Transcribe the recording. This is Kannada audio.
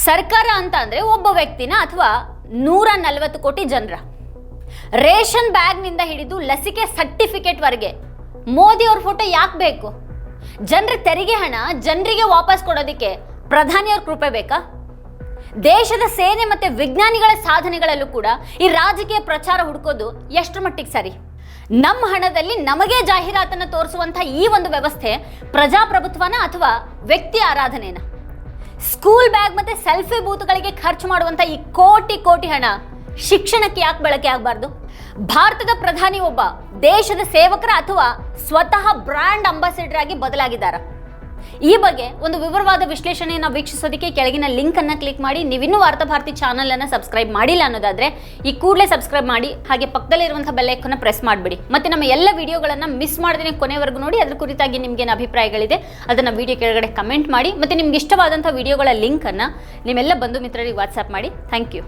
ಸರ್ಕಾರ ಅಂತ ಅಂದ್ರೆ ಒಬ್ಬ ವ್ಯಕ್ತಿನ ಅಥವಾ 140 ಕೋಟಿ ಜನರ ರೇಷನ್ ಬ್ಯಾಗ್ನಿಂದ ಹಿಡಿದು ಲಸಿಕೆ ಸರ್ಟಿಫಿಕೇಟ್ ವರೆಗೆ ಮೋದಿ ಅವ್ರ ಫೋಟೋ ಯಾಕೆ ಬೇಕು? ಜನರ ತೆರಿಗೆ ಹಣ ಜನರಿಗೆ ವಾಪಸ್ ಕೊಡೋದಕ್ಕೆ ಪ್ರಧಾನಿಯವ್ರ ಕೃಪೆ ಬೇಕಾ? ದೇಶದ ಸೇನೆ ಮತ್ತೆ ವಿಜ್ಞಾನಿಗಳ ಸಾಧನೆಗಳಲ್ಲೂ ಕೂಡ ಈ ರಾಜಕೀಯ ಪ್ರಚಾರ ಹುಡುಕೋದು ಎಷ್ಟು ಮಟ್ಟಿಗೆ ಸರಿ? ನಮ್ಮ ಹಣದಲ್ಲಿ ನಮಗೆ ಜಾಹೀರಾತನ್ನ ತೋರಿಸುವಂತಹ ಈ ಒಂದು ವ್ಯವಸ್ಥೆ ಪ್ರಜಾಪ್ರಭುತ್ವನ ಅಥವಾ ವ್ಯಕ್ತಿ ಆರಾಧನೆನ? ಸ್ಕೂಲ್ ಬ್ಯಾಗ್ ಮತ್ತೆ ಸೆಲ್ಫಿ ಬೂತ್ಗಳಿಗೆ ಖರ್ಚು ಮಾಡುವಂತ ಈ ಕೋಟಿ ಹಣ ಶಿಕ್ಷಣಕ್ಕೆ ಯಾಕೆ ಬಳಕೆ ಆಗಬಾರ್ದು? ಭಾರತದ ಪ್ರಧಾನಿ ಒಬ್ಬ ದೇಶದ ಸೇವಕರ ಅಥವಾ ಸ್ವತಃ ಬ್ರ್ಯಾಂಡ್ ಅಂಬಾಸಿಡರ್ ಆಗಿ ಬದಲಾಗಿದ್ದಾರ? ಈ ಬಗ್ಗೆ ಒಂದು ವಿವರವಾದ ವಿಶ್ಲೇಷಣೆಯನ್ನು ವೀಕ್ಷಿಸೋದಕ್ಕೆ ಕೆಳಗಿನ ಲಿಂಕ್ ಅನ್ನ ಕ್ಲಿಕ್ ಮಾಡಿ. ನೀವಿನ್ನೂ ವಾರ್ತಾಭಾರತಿ ಚಾನಲ್ ಅನ್ನ ಸಬ್ಸ್ಕ್ರೈಬ್ ಮಾಡಿಲ್ಲ ಅನ್ನೋದಾದ್ರೆ ಈ ಕೂಡಲೇ ಸಬ್ಸ್ಕ್ರೈಬ್ ಮಾಡಿ, ಹಾಗೆ ಪಕ್ಕದಲ್ಲಿರುವಂತಹ ಬೆಲ್ ಐಕಾನ್ ಅನ್ನು ಪ್ರೆಸ್ ಮಾಡಿಬಿಡಿ. ಮತ್ತೆ ನಮ್ಮ ಎಲ್ಲ ವಿಡಿಯೋಗಳನ್ನ ಮಿಸ್ ಮಾಡದೇ ಕೊನೆವರೆಗೂ ನೋಡಿ. ಅದ್ರ ಕುರಿತಾಗಿ ನಿಮ್ಗೇನು ಅಭಿಪ್ರಾಯಗಳಿದೆ ಅದನ್ನ ವಿಡಿಯೋ ಕೆಳಗಡೆ ಕಮೆಂಟ್ ಮಾಡಿ. ಮತ್ತೆ ನಿಮ್ಗೆ ಇಷ್ಟವಾದಂತಹ ವಿಡಿಯೋಗಳ ಲಿಂಕ್ ಅನ್ನ ನಿಮ್ಮೆಲ್ಲ ಬಂಧು ಮಿತ್ರರಿಗೆ ವಾಟ್ಸ್ಆಪ್ ಮಾಡಿ. Thank you.